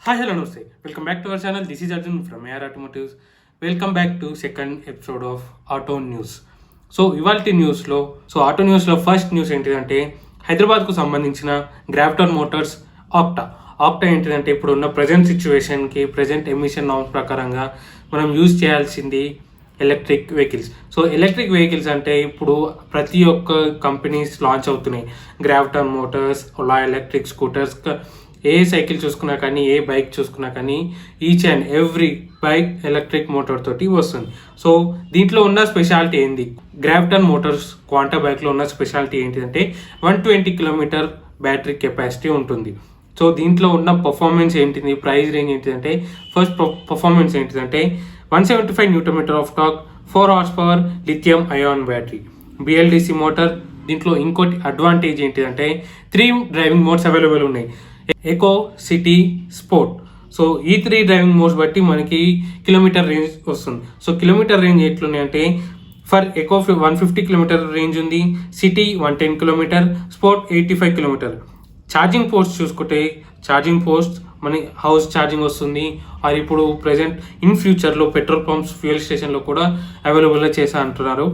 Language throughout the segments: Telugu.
Hi, hello, namaste. Welcome back to our channel. This is Arjun from AR Automotives. Welcome back to second episode of Auto News. ఇవాల్టి న్యూస్లో ఆటో న్యూస్లో ఫస్ట్ న్యూస్ ఏంటిదంటే హైదరాబాద్కు సంబంధించిన గ్రావిటాన్ మోటార్స్ ఆక్టా ఏంటిదంటే ఇప్పుడు ఉన్న ప్రజెంట్ సిచ్యువేషన్కి ప్రజెంట్ ఎమిషన్ నామ్స్ ప్రకారంగా మనం యూజ్ చేయాల్సింది ఎలక్ట్రిక్ వెహికల్స్. ఎలక్ట్రిక్ వెహికల్స్ అంటే ఇప్పుడు ప్రతి ఒక్క కంపెనీస్ లాంచ్ అవుతున్నాయి. Graviton Motors, Ola electric scooters, ఏ సైకిల్ చూసుకున్నా కానీ ఏ బైక్ చూసుకున్నా కానీ each and every bike electric motor తోటి వస్తుంది. దీంట్లో ఉన్న స్పెషాలిటీ ఏంది, గ్రావిటాన్ మోటార్స్ క్వాంటా బైక్లో ఉన్న స్పెషాలిటీ ఏంటిదంటే 120 కిలోమీటర్ బ్యాటరీ కెపాసిటీ ఉంటుంది. దీంట్లో ఉన్న పర్ఫార్మెన్స్ ఏంటిది, ప్రైస్ రేంజ్ ఏంటిదంటే ఫస్ట్ పర్ఫార్మెన్స్ ఏంటిదంటే 175 newton of torque, 4 horse power, lithium ion battery, BLDC motor. దీంట్లో ఇంకోటి అడ్వాంటేజ్ ఏంటిదంటే 3 డ్రైవింగ్ మోడ్స్ అవైలబుల్ ఉన్నాయి, ఎకో, సిటీ, స్పోర్ట్. ఈ 3 డ్రైవింగ్ మోడ్స్ బట్టి మనకి కిలోమీటర్ రేంజ్ వస్తుంది. కిలోమీటర్ రేంజ్ ఎట్లున్నాయంటే ఫర్ ఎకో 150 కిలోమీటర్ రేంజ్ ఉంది, city 110 kilometre, sport 85 kilometre. Charging post చూసుకుంటే ఛార్జింగ్ పోస్ట్ మన హౌస్ ఛార్జింగ్ వస్తుంది. అది ఇప్పుడు ప్రజెంట్ ఇన్ ఫ్యూచర్లో పెట్రోల్ పంప్స్, ఫ్యూయల్ స్టేషన్లో కూడా అవైలబుల్గా చేసా అంటున్నారు.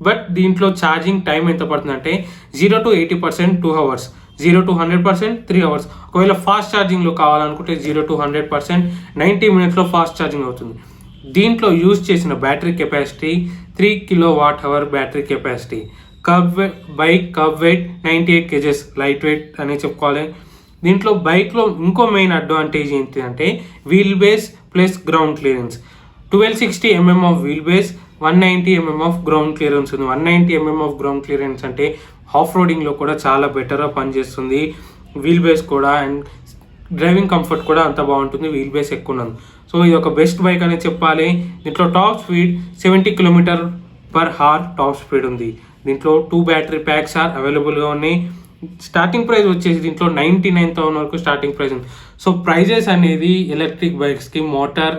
బట్ దీంట్లో ఛార్జింగ్ టైం ఎంత పడుతుందంటే 0 to 80% 2 hours, 0 to 100% 3 hours. ఒకవేళ ఫాస్ట్ ఛార్జింగ్లో కావాలనుకుంటే 0 to 100% 90 minutesలో ఫాస్ట్ ఛార్జింగ్ అవుతుంది. దీంట్లో యూజ్ చేసిన battery capacity 3 kWh battery capacity. Bike kerb weight 98 kgs, light weight అని చెప్పుకోవాలి. దీంట్లో బైక్లో ఇంకో మెయిన్ అడ్వాంటేజ్ ఏంటి అంటే wheel base plus ground clearance. 1260 mm of wheel base, 190 mm of ground clearance ఉంది. 190 mm ఆఫ్ గ్రౌండ్ క్లియరెన్స్ అంటే ఆఫ్ రోడింగ్లో కూడా చాలా బెటర్గా పనిచేస్తుంది. వీల్ బేస్ కూడా అండ్ డ్రైవింగ్ కంఫర్ట్ కూడా అంత బాగుంటుంది, వీల్ బేస్ ఎక్కువ ఉన్నది. ఇది ఒక బెస్ట్ బైక్ అని చెప్పాలి. దీంట్లో top speed 70 km/h top speed ఉంది. దీంట్లో 2 బ్యాటరీ ప్యాక్స్ అవైలబుల్గా ఉన్నాయి. స్టార్టింగ్ ప్రైస్ వచ్చేసి దీంట్లో 99,000 వరకు స్టార్టింగ్ ప్రైస్ ఉంది. ప్రైజెస్ అనేది ఎలక్ట్రిక్ బైక్స్కి మోటార్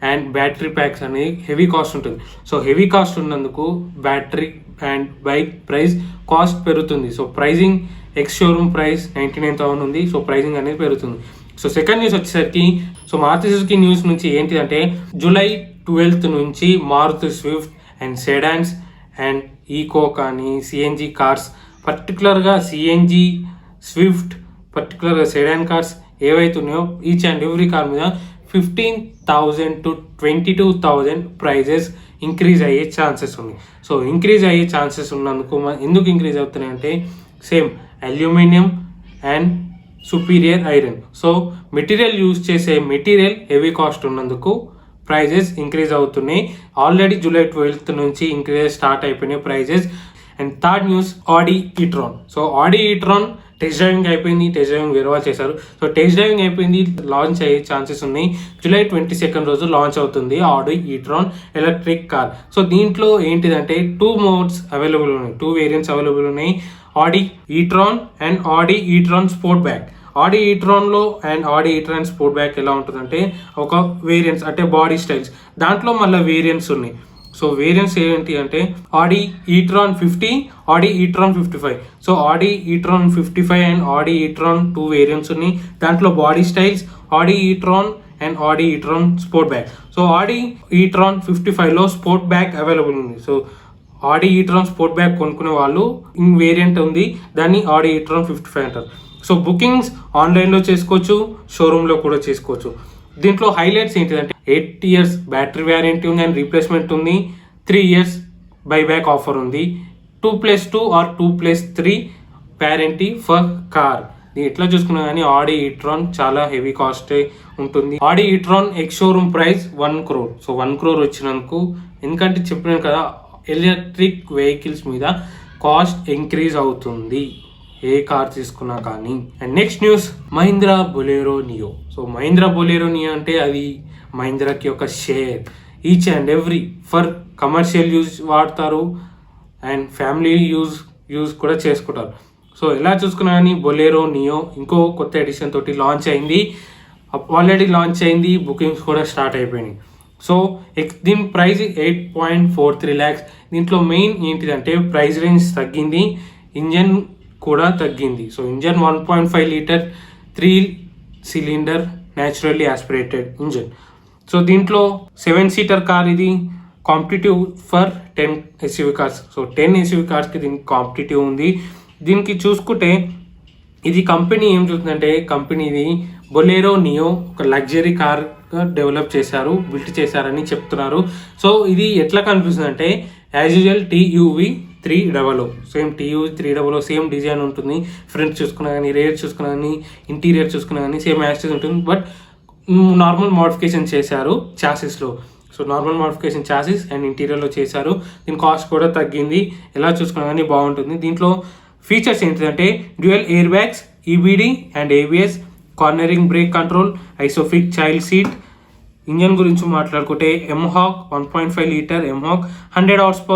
అండ్ బ్యాటరీ ప్యాక్స్ అనేది హెవీ కాస్ట్ ఉంటుంది. హెవీ కాస్ట్ ఉన్నందుకు battery and bike price cost పెరుగుతుంది. ప్రైజింగ్ ఎక్స్ షోరూమ్ ప్రైస్ 99,000 ఉంది. ప్రైజింగ్ అనేది పెరుగుతుంది. సెకండ్ న్యూస్ వచ్చేసరికి మారుతి సుజుకి న్యూస్ నుంచి ఏంటిదంటే July 12th నుంచి Maruti Swift and sedans and Eeco కానీ సిఎన్జి కార్స్, పర్టికులర్గా సిఎన్జి స్విఫ్ట్, పర్టికులర్గా సెడాన్ కార్స్ ఏవైతున్నాయో ఈచ్ అండ్ ఎవ్రీ కార్ మీద 15,000 to 22,000 ప్రైజెస్ ఇంక్రీజ్ అయ్యే ఛాన్సెస్ ఉన్నాయి. ఇంక్రీజ్ అయ్యే ఛాన్సెస్ ఉన్నందుకు ఎందుకు ఇంక్రీజ్ అవుతున్నాయి అంటే same aluminium and superior iron. Material use చేసే మెటీరియల్ హెవీ కాస్ట్ ఉన్నందుకు ప్రైజెస్ ఇంక్రీజ్ అవుతున్నాయి. ఆల్రెడీ July 12th నుంచి ఇంక్రీజ్ స్టార్ట్ అయిపోయినాయి prices. And third news Audi e-tron. Audi etron test driving అయిపోయింది, టెస్ట్ డ్రైవింగ్ వేరే వాళ్ళు చేశారు. టెస్ట్ డ్రైవింగ్ అయిపోయింది, లాంచ్ అయ్యే ఛాన్సెస్ ఉన్నాయి. July 22nd రోజు లాంచ్ అవుతుంది ఆడి ఈట్రాన్ ఎలక్ట్రిక్ కార్. దీంట్లో ఏంటిదంటే 2 మోడ్స్ అవైలబుల్ ఉన్నాయి, 2 వేరియంట్స్ అవైలబుల్ ఉన్నాయి, Audi e-tron and Audi e-tron Sportback. Audi ఈట్రాన్లో and Audi e-tron Sportback ఎలా ఉంటుందంటే ఒక వేరియంట్స్ అంటే బాడీ స్టైల్స్, దాంట్లో మళ్ళీ వేరియంట్స్ ఉన్నాయి. వేరియంట్స్ ఏంటి అంటే ఆడి etron 50, Audi etron 55. Audi etron 55 and Audi etron 2 variants ఉన్నాయి. దాంట్లో body styles Audi e-tron and Audi e-tron Sportback. Audi e-tron 55లో స్పోర్ట్ బ్యాక్ అవైలబుల్ ఉంది. ఆడి ఈట్రాన్ స్పోర్ట్ బ్యాక్ కొనుక్కునే వాళ్ళు ఇన్ వేరియంట్ ఉంది, దాన్ని ఆడి ఈట్రాన్ 55 అంటారు. బుకింగ్స్ ఆన్లైన్లో చేసుకోవచ్చు, షోరూంలో కూడా చేసుకోవచ్చు. దీంట్లో హైలైట్స్ ఏంటిదంటే 8 years బ్యాటరీ వ్యారంటీ ఉంది అండ్ రీప్లేస్మెంట్ ఉంది, 3 years బైబ్యాక్ ఆఫర్ ఉంది, 2+2 ఆర్ 2+3 వ్యారంటీ ఫర్ కార్. ఎట్లా చూసుకున్నా కానీ ఆడి ఈట్రాన్ చాలా హెవీ కాస్టే ఉంటుంది. Audi e-tron ex showroom price 1 crore. 1 crore వచ్చినందుకు, ఎందుకంటే చెప్పినాను కదా ఎలక్ట్రిక్ వెహికల్స్ మీద కాస్ట్ ఇంక్రీజ్ అవుతుంది ఏ కార్ తీసుకున్నా కానీ. And next news Mahindra Bolero Neo. Mahindra Bolero Neo అంటే అది మహీంద్రాకి ఒక share. Each and every for commercial use వాడతారు అండ్ ఫ్యామిలీ యూజ్ కూడా చేసుకుంటారు. ఎలా చూసుకున్నా కానీ బొలెరో నియో ఇంకో కొత్త ఎడిషన్ తోటి లాంచ్ అయింది, ఆల్రెడీ లాంచ్ అయింది, బుకింగ్స్ కూడా స్టార్ట్ అయిపోయినాయి. దీని ప్రైస్ 8.43 lakhs. దీంట్లో మెయిన్ ఏంటిదంటే ప్రైస్ రేంజ్ తగ్గింది, ఇంజన్ కూడా తగ్గింది. Engine 1.5 liter 3 cylinder naturally aspirated engine. So దీంట్లో 7-సీటర్ కార్ ఇది, competitive for 10 SUV cars. So 10 SUV కార్స్కి దీనికి కాంపిటేటివ్ ఉంది. దీనికి చూసుకుంటే ఇది కంపెనీ ఏం చూస్తుందంటే, కంపెనీది బొలేరో నియో ఒక లగ్జరీ కార్గా డెవలప్ చేశారు, బిల్ట్ చేశారని చెప్తున్నారు. సో ఇది ఎట్లా కనిపిస్తుంది అంటే as usual TUV 300, same TUV 300 same design ఉంటుంది. ఫ్రంట్ చూసుకున్నా కానీ, రేర్ చూసుకున్నా కానీ, ఇంటీరియర్ చూసుకున్నా కానీ సేమ్ యాస్టేజ్ ఉంటుంది. బట్ నార్మల్ మోడిఫికేషన్ చేశారు చాసిస్లో. So normal modification chassis and ఇంటీరియర్లో చేశారు. దీని కాస్ట్ కూడా తగ్గింది. ఎలా చూసుకున్నా కానీ బాగుంటుంది. దీంట్లో ఫీచర్స్ ఏంటిదంటే dual air bags, EBD and ABS, cornering brake control, Isofix child seat. Engine గురించి మాట్లాడుకుంటే MHawk 1.5 litre MHawk, 100 HP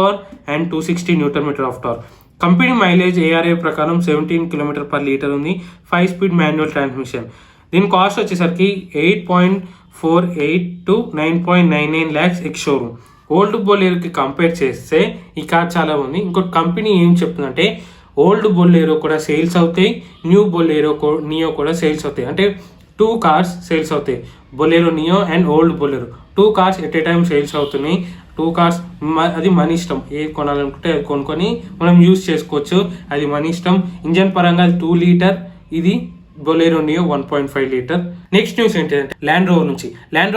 and 260 Nm of torque. Company mileage ARA ప్రకారం 17 km/లీటర్ ఉంది. 5-స్పీడ్ మాన్యువల్ ట్రాన్స్మిషన్. దీని కాస్ట్ వచ్చేసరికి 8.48 to 9.99 lakhs ex showroom. Old బొలేరోకి కంపేర్ చేస్తే ఈ కార్ చాలా ఉంది. ఇంకోటి కంపెనీ ఏం చెప్తుందంటే ఓల్డ్ బొలేరో కూడా సేల్స్ అవుతాయి, న్యూ బొలేరో నియో కూడా సేల్స్ అవుతాయి. అంటే 2 కార్స్ సేల్స్ అవుతాయి, Bolero neo and old Bolero. 2 cars at a time sales అవుతున్నాయి. 2 కార్స్ అది మన ఇష్టం, ఏది కొనాలనుకుంటే అది కొనుక్కొని మనం యూజ్ చేసుకోవచ్చు, అది మన ఇష్టం. ఇంజన్ పరంగా అది 2 లీటర్, ఇది Bolero Neo 1.5 litre. Next news ఏంటంటే ల్యాండ్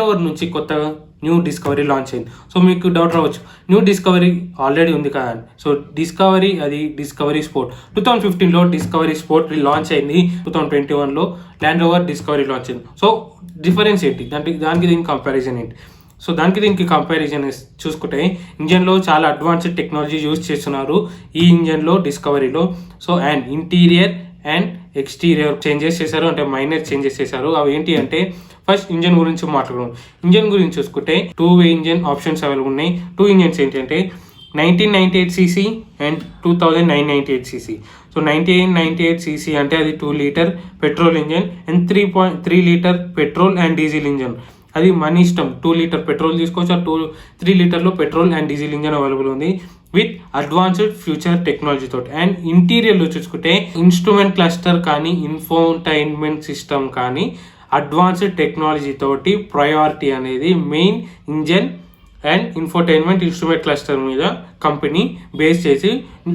రోవర్ నుంచి కొత్తగా న్యూ డిస్కవరీ లాంచ్ అయింది. సో మీకు డౌట్ రావచ్చు, న్యూ డిస్కవరీ ఆల్రెడీ ఉంది కదా అని. సో డిస్కవరీ స్పోర్ట్ 2015లో డిస్కవరీ స్పోర్ట్ లాంచ్ అయింది. 2021లో ల్యాండ్ రోవర్ డిస్కవరీ లాంచ్ అయింది. సో డిఫరెన్స్ ఏంటి, దానికి దీనికి కంపారిజన్ ఏంటి? సో దీనికి కంపారిజన్ చూసుకుంటే ఇంజన్లో చాలా అడ్వాన్స్డ్ టెక్నాలజీ యూజ్ చేస్తున్నారు ఈ ఇంజన్లో, డిస్కవరీలో. So and interior and exterior changes చేశారు, అంటే మైనర్ చేంజెస్ చేశారు. అవి ఏంటి అంటే ఫస్ట్ ఇంజన్ గురించి మాట్లాడుకున్నాం. ఇంజన్ గురించి చూసుకుంటే 2-వే ఇంజన్ ఆప్షన్స్ అవైలబుల్ ఉన్నాయి. 2 ఇంజన్స్ ఏంటంటే 1998cc and 2998cc. So 1998cc అంటే అది 2 litre petrol engine and 3 litre petrol and diesel engine. అది మన ఇష్టం, 2 లీటర్ పెట్రోల్ తీసుకోవచ్చు, 3 లీటర్లో petrol and diesel engine available ఉంది విత్ అడ్వాన్స్డ్ ఫ్యూచర్ టెక్నాలజీ తోటి. అండ్ ఇంటీరియర్లో చూసుకుంటే ఇన్స్ట్రుమెంట్ క్లస్టర్ కానీ, ఇన్ఫోటైన్మెంట్ సిస్టమ్ కానీ అడ్వాన్స్డ్ టెక్నాలజీ తోటి ప్రయారిటీ అనేది main engine and infotainment instrument cluster మీద కంపెనీ బేస్ చేసి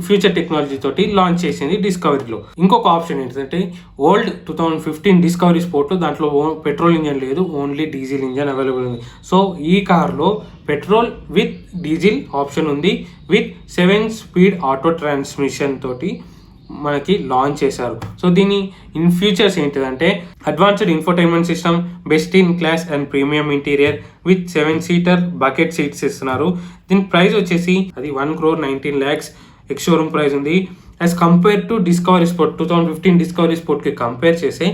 ఫ్యూచర్ టెక్నాలజీ తోటి లాంచ్ చేసింది డిస్కవరీలో. ఇంకొక ఆప్షన్ ఏంటంటే ఓల్డ్ 2015 డిస్కవరీ స్పోర్ట్, దాంట్లో పెట్రోల్ ఇంజన్ లేదు, ఓన్లీ డీజిల్ ఇంజన్ అవైలబుల్ ఉంది. సో ఈ కార్లో పెట్రోల్ విత్ డీజిల్ ఆప్షన్ ఉంది విత్ 7-స్పీడ్ ఆటో ట్రాన్స్మిషన్ తోటి మనకి లాంచ్ చేశారు. సో దీని ఇన్ ఫ్యూచర్స్ ఏంటిదంటే advanced infotainment system, best in class and premium interior with 7-సీటర్ బకెట్ సీట్స్ ఇస్తున్నారు. దీని ప్రైస్ వచ్చేసి అది 1,19 lakhs ఎక్స్ షోరూమ్ ప్రైస్ ఉంది. As compare to Discovery Sport 2015 Discovery స్పోర్ట్కి కంపేర్ చేస్తే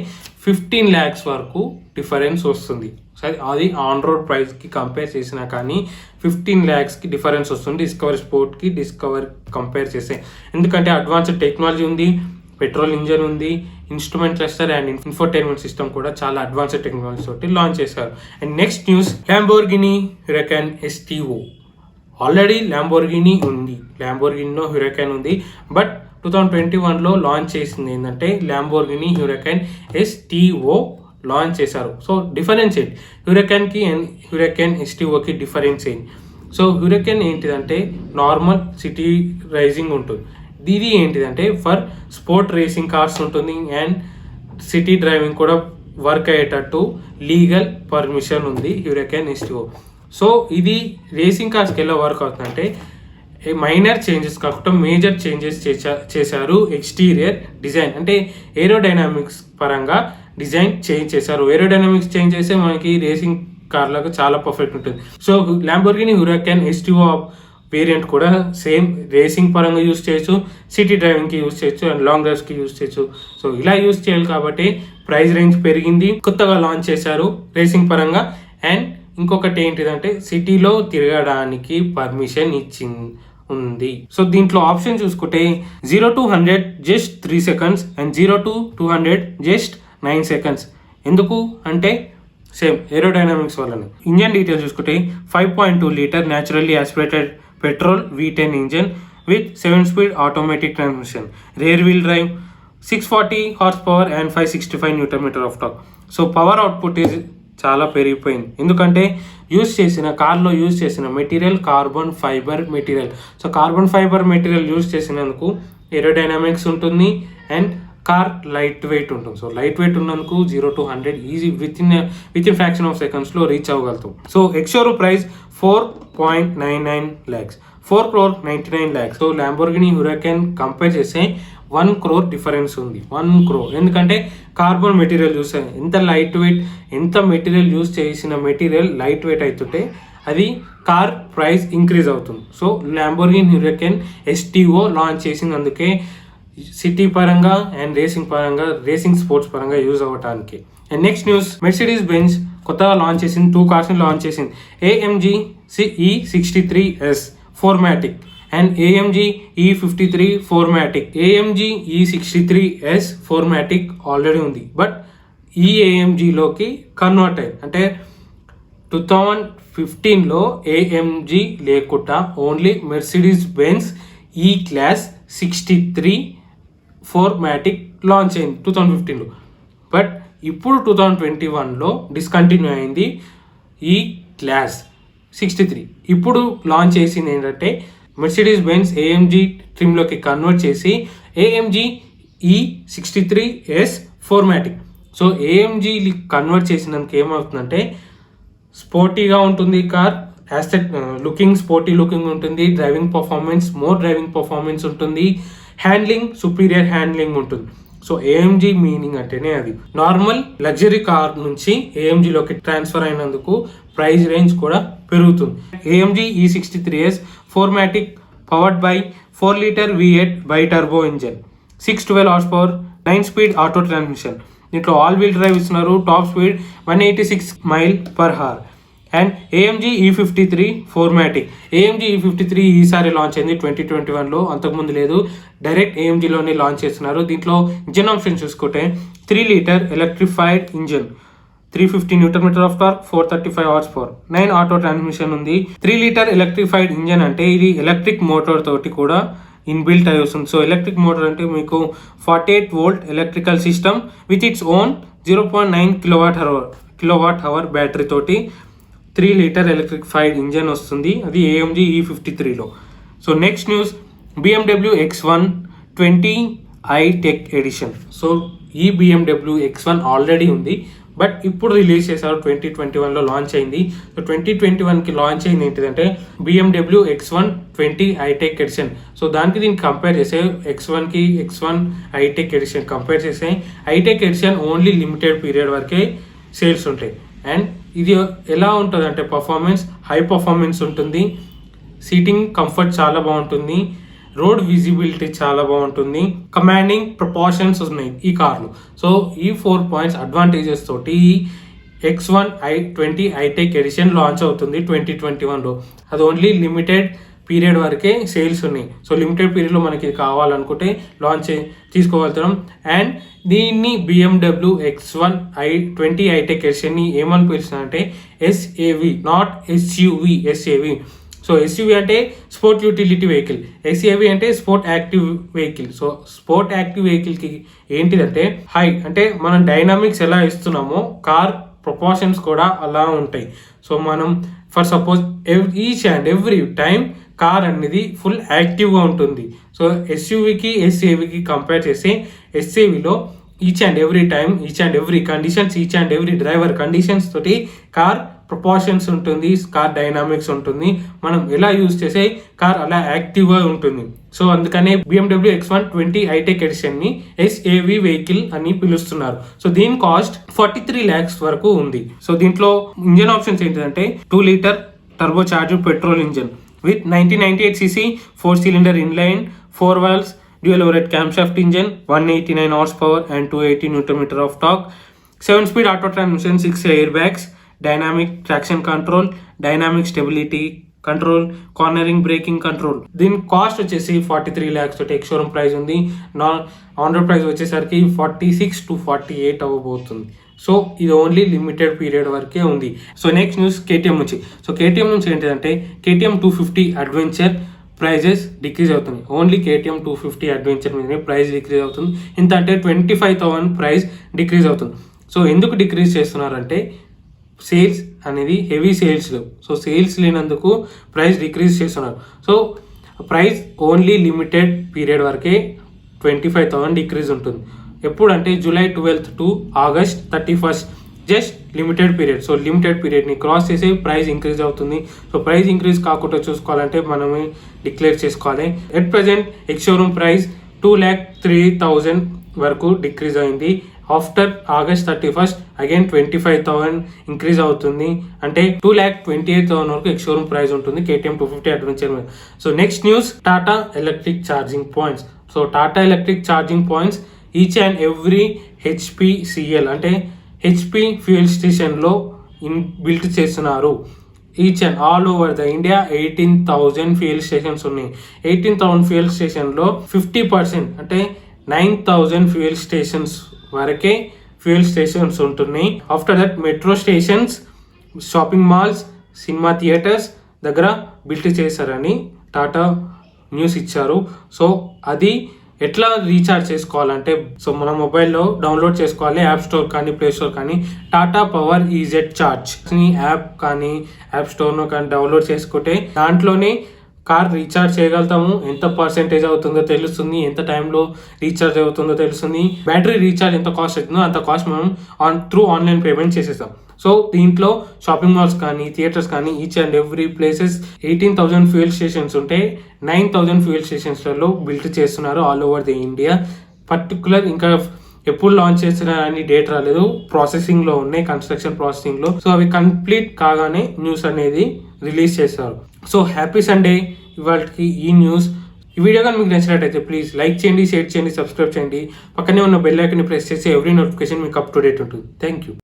15 lakhs వరకు డిఫరెన్స్ వస్తుంది. సరే అది ఆన్ రోడ్ ప్రైస్కి కంపేర్ చేసినా కానీ 15 lakhsకి డిఫరెన్స్ వస్తుంది డిస్కవర్ కంపేర్ చేస్తే. ఎందుకంటే అడ్వాన్స్డ్ టెక్నాలజీ ఉంది, పెట్రోల్ ఇంజన్ ఉంది, instrument cluster and infotainment system కూడా చాలా అడ్వాన్స్డ్ టెక్నాలజీ తోటి లాంచ్ చేశారు. And next news, Lamborghini Huracan STO. Already ల్యాంబోర్గినీలో హురకాన్ ఉంది. బట్ 2021లో లాంచ్ చేసింది ఏంటంటే ల్యాంబోర్గినీ హురకాన్ STO లాంచ్ చేశారు. సో డిఫరెన్స్ ఏంటి, హురకాన్కి అండ్ హురకాన్ STOకి డిఫరెన్స్ ఏంటి? సో హురకాన్ ఏంటిదంటే నార్మల్ సిటీ రైజింగ్ ఉంటుంది, ఇది ఏంటిదంటే ఫర్ స్పోర్ట్ రేసింగ్ కార్స్ ఉంటుంది అండ్ సిటీ డ్రైవింగ్ కూడా వర్క్ అయ్యేటట్టు లీగల్ పర్మిషన్ ఉంది హురకాన్ STO. సో ఇది రేసింగ్ కార్స్కి ఎలా వర్క్ అవుతుందంటే మైనర్ చేంజెస్ కాకుండా మేజర్ చేంజెస్ చేశారు. ఎక్స్టీరియర్ డిజైన్ అంటే ఏరోడైనామిక్స్ పరంగా డిజైన్ చేంజ్ చేశారు. ఏరోడైనామిక్స్ చేంజ్ చేస్తే మనకి రేసింగ్ కార్లకు చాలా పర్ఫెక్ట్ ఉంటుంది. So Lamborghini Huracan STO variant కూడా సేమ్ రేసింగ్ పరంగా యూజ్ చేయొచ్చు, సిటీ డ్రైవింగ్కి యూజ్ చేయొచ్చు అండ్ లాంగ్ డ్రైవ్స్కి యూజ్ చేయొచ్చు. సో ఇలా యూజ్ చేయాలి కాబట్టి ప్రైస్ రేంజ్ పెరిగింది, కొత్తగా లాంచ్ చేశారు రేసింగ్ పరంగా. అండ్ ఇంకొకటి ఏంటిదంటే సిటీలో తిరగడానికి పర్మిషన్ ఉంది. సో దీంట్లో ఆప్షన్ చూసుకుంటే 0 to 100 just 3 seconds and 0 to 200 just 9 seconds. ఎందుకు అంటే సేమ్ ఏరోడైనామిక్స్ వల్లనే. ఇంజన్ డీటెయిల్స్ చూసుకుంటే 5.2 litre naturally aspirated petrol V10 engine with 7-speed automatic transmission, rear wheel drive, 640 horse power and 565 newton metre of torque. So power output is చాలా పెరిగిపోయింది, ఎందుకంటే కార్లో యూజ్ చేసిన material carbon fibre material. So carbon fibre material use చేసినందుకు ఏరోడైనామిక్స్ ఉంటుంది అండ్ కార్ లైట్ వెయిట్ ఉంటుంది. సో లైట్ వెయిట్ ఉన్నందుకు 0 to 100 easy with in fraction of సెకండ్స్లో రీచ్ అవ్వగలుగుతాం. So X showroom price 4.99 lakhs, 4.99 lakhs. So Lamborghini Huracan compare చేస్తే 1 crore డిఫరెన్స్ ఉంది, 1 crore. ఎందుకంటే కార్బన్ మెటీరియల్ యూస్ ఎంత లైట్ వెయిట్, ఎంత మెటీరియల్ యూస్ చేసిన మెటీరియల్ లైట్ వెయిట్ అవుతుంటే అది కార్ ప్రైస్ ఇంక్రీజ్ అవుతుంది. So Lamborghini Huracan STO launch చేసినందుకే సిటీ పరంగా అండ్ రేసింగ్ స్పోర్ట్స్ పరంగా యూజ్ అవ్వడానికి. And next news, Mercedes Benz కొత్తగా లాంచ్ చేసింది, 2 కార్స్ లాంచ్ చేసింది. AMG E63S 4MATIC and AMG E53 4MATIC. AMG E63S 4MATIC already ఉంది, బట్ ఈ AMGలోకి కన్వర్ట్ అయ్యింది. అంటే 2015లో AMG లేకుండా ఓన్లీ మెర్సిడీస్ బెంజ్ ఈ క్లాస్ 63 4MATIC లాంచ్ అయింది 2015లో. బట్ ఇప్పుడు 2021లో డిస్కంటిన్యూ అయింది ఈ క్లాస్ 63. ఇప్పుడు లాంచ్ చేసింది ఏంటంటే మెర్సిడీస్ బెంజ్ AMG ట్రిమ్లోకి కన్వర్ట్ చేసి AMG E63S 4MATIC. So AMG convert చేసినందుకు ఏమవుతుందంటే స్పోర్టీగా ఉంటుంది కార్, లుకింగ్ స్పోర్టీ లుకింగ్ ఉంటుంది, డ్రైవింగ్ పర్ఫార్మెన్స్ ఉంటుంది, హ్యాండ్లింగ్ సుపీరియర్ హ్యాండ్లింగ్ ఉంటుంది. సో AMG మీనింగ్ అంటేనే అది. నార్మల్ లగ్జరీ కార్ నుంచి AMGలోకి ట్రాన్స్ఫర్ అయినందుకు ప్రైస్ రేంజ్ కూడా పెరుగుతుంది. AMG E63S 4MATIC powered by 4-liter V8 by turbo engine, 612 horse power, 9-speed auto transmission. దీంట్లో ఆల్ వీల్ డ్రైవ్ ఇస్తున్నారు, top speed 186 mph. And AMG E53 4MATIC. AMG E53 ఈసారి లాంచ్ అయింది 2021లో, అంతకుముందు లేదు, డైరెక్ట్ AMGలోనే లాంచ్ చేస్తున్నారు. దీంట్లో ఇంజన్ ఆప్షన్ చూసుకుంటే 3-liter electrified engine, 350 newton metre of torque, 435 horse power, 9 auto transmission ఉంది. 3-liter ఎలక్ట్రిఫైడ్ ఇంజన్ అంటే ఇది ఎలక్ట్రిక్ మోటార్ తోటి కూడా ఇన్బిల్ట్ అయి వస్తుంది. సో ఎలక్ట్రిక్ మోటార్ అంటే మీకు 48 volt electrical system with its own 0.9 kWh battery తోటి 3-liter ఎలక్ట్రిఫైడ్ ఇంజన్ వస్తుంది. అది AMG E53లో. So next news, BMW X1 20i Tech edition. So ఈ BMW X1 ఆల్రెడీ ఉంది, బట్ ఇప్పుడు రిలీజ్ చేశారు, 2021లో లాంచ్ అయింది. సో 2021కి లాంచ్ అయింది ఏంటిదంటే BMW X1 20i Tech edition. So దీనికి కంపేర్ చేస్తే X1 i Tech edition compare చేస్తే i Tech edition only limited period వరకే సేల్స్ ఉంటాయి. అండ్ ఇది ఎలా ఉంటుంది అంటే హై పర్ఫార్మెన్స్ ఉంటుంది, సీటింగ్ కంఫర్ట్ చాలా బాగుంటుంది, రోడ్ విజిబిలిటీ చాలా బాగుంటుంది, కమాండింగ్ ప్రపోర్షన్స్ ఉన్నాయి ఈ కార్లు. సో ఈ 4 పాయింట్స్ అడ్వాంటేజెస్ తోటి X1 20i Tech edition launch అవుతుంది 2021లో. అది ఓన్లీ లిమిటెడ్ పీరియడ్ వరకే సేల్స్ ఉన్నాయి. సో లిమిటెడ్ పీరియడ్లో మనకి కావాలనుకుంటే తీసుకోగలుగుతాం. అండ్ దీన్ని BMW X1 20i Tech ఎడిషన్ని ఏమని పిలుస్తున్నారంటే SAV, not SUV. So SUV అంటే స్పోర్ట్ యూటిలిటీ వెహికల్, SAV అంటే sport active vehicle. So sport active వెహికల్కి ఏంటిదంటే అంటే మనం డైనామిక్స్ ఎలా ఇస్తున్నామో కార్ ప్రపోర్షన్స్ కూడా అలా ఉంటాయి. సో మనం for suppose each and every time car అనేది ఫుల్ యాక్టివ్గా ఉంటుంది. సో SUVకి SAVకి కంపేర్ చేస్తే SAVలో each and every time, each and every conditions, each and every driver conditions తోటి కార్ ప్రపోర్షన్స్ ఉంటుంది, కార్ డైనామిక్స్ ఉంటుంది. మనం ఎలా యూజ్ చేసే కార్ అలా యాక్టివ్గా ఉంటుంది. సో అందుకనే BMW X1 20i Tech ఎడిషన్ని SAV vehicle అని పిలుస్తున్నారు. సో దీని కాస్ట్ 43 lakhs వరకు ఉంది. సో దీంట్లో ఇంజన్ ఆప్షన్స్ ఏంటంటే 2-liter turbo charged petrol engine with 1998cc 4-cylinder inline 4 valves dual overhead camshaft engine, 189 horsepower and 280 Nm of torque, 7-speed auto transmission, 6 airbags, dynamic traction control, dynamic stability control, cornering braking control. దీని కాస్ట్ వచ్చేసి 43 lakhs తోటి ఎక్స్ షోరూమ్ ప్రైస్ ఉంది. ఆన్ రోడ్ ప్రైస్ వచ్చేసరికి 46 to 48 అవ్వబోతుంది. సో ఇది ఓన్లీ లిమిటెడ్ పీరియడ్ వరకే ఉంది. సో నెక్స్ట్ న్యూస్ KTM నుంచి. సో KTM నుంచి ఏంటంటే KTM 250 అడ్వెంచర్ ప్రైజెస్ డిక్రీజ్ అవుతుంది. ఓన్లీ KTM 250 అడ్వెంచర్ మీదనే ప్రైస్ డిక్రీజ్ అవుతుంది. ఇంత అంటే 25,000 ప్రైస్ డిక్రీజ్ అవుతుంది. సో ఎందుకు డిక్రీజ్ చేస్తున్నారంటే సేల్స్ అనేది హెవీ సేల్స్ లేవు. సో సేల్స్ లేనందుకు ప్రైస్ డిక్రీజ్ చేస్తున్నారు. So price only limited period వరకే 25,000 డిక్రీజ్ ఉంటుంది. ఎప్పుడంటే July 12th to August 31st just limited period. So limited పీరియడ్ని క్రాస్ చేసి ప్రైస్ ఇంక్రీజ్ అవుతుంది. సో ప్రైస్ ఇంక్రీజ్ కాకుండా చూసుకోవాలంటే మనమే డిక్లేర్ చేసుకోవాలి. At present ex showroom price 2,03,000 వరకు డిక్రీజ్ అయింది. After August 31st again 25,000 increase అవుతుంది. అంటే 2,28,000 వరకు ఎక్స్ షోరూమ్ ప్రైస్ ఉంటుంది KTM 250 అడ్వెంచర్ మీద. So next news, Tata electric charging points. So Tata electric charging points each and every HPCL అంటే HP ఫ్యూయల్ స్టేషన్లో బిల్ట్ చేస్తున్నారు. Each and all over the India 18,000 fuel stations ఉన్నాయి. 18,000 ఫ్యూయల్ స్టేషన్లో 50% అంటే 9,000 ఫ్యూయల్ స్టేషన్స్ వరకే ఫ్యూయల్ స్టేషన్స్ ఉంటున్నాయి. After that metro stations, shopping malls, cinema theatres దగ్గర బిల్ట్ చేశారని టాటా న్యూస్ ఇచ్చారు. సో అది ఎట్లా రీఛార్జ్ చేసుకోవాలంటే, సో మన మొబైల్లో డౌన్లోడ్ చేసుకోవాలి, యాప్ స్టోర్ కానీ ప్లే స్టోర్ కానీ Tata power EZ charge app కానీ యాప్ స్టోర్ను కానీ డౌన్లోడ్ చేసుకుంటే దాంట్లోనే కార్ రీఛార్జ్ చేయగలుగుతాము. ఎంత పర్సెంటేజ్ అవుతుందో తెలుస్తుంది, ఎంత టైంలో రీఛార్జ్ అవుతుందో తెలుస్తుంది. బ్యాటరీ రీఛార్జ్ ఎంత కాస్ట్ అవుతుందో అంత కాస్ట్ మనం త్రూ ఆన్లైన్ పేమెంట్ చేసేస్తాం. సో దీంట్లో షాపింగ్ మాల్స్ కానీ థియేటర్స్ కానీ each and every places 18,000 fuel stations ఉంటే 9,000 ఫ్యూయల్ స్టేషన్స్లలో బిల్ట్ చేస్తున్నారు all over the India. Particular ఇంకా ఎప్పుడు లాంచ్ చేస్తున్నారని డేట్ రాలేదు, ప్రాసెసింగ్లో ఉన్నాయి, కన్స్ట్రక్షన్ ప్రాసెసింగ్లో. సో అవి కంప్లీట్ కాగానే న్యూస్ అనేది రిలీజ్ చేస్తారు. సో హ్యాపీ సండే ఇవాళకి ఈ న్యూస్. ఈ వీడియో కానీ మీకు నచ్చినట్టయితే ప్లీజ్ లైక్ చేయండి, షేర్ చేయండి, సబ్స్క్రైబ్ చేయండి. పక్కనే ఉన్న బెల్ ఐకాన్ని ప్రెస్ చేసి ఎవ్రీ నోటిఫికేషన్ మీకు అప్ టు డేట్ ఉంటుంది. Thank you.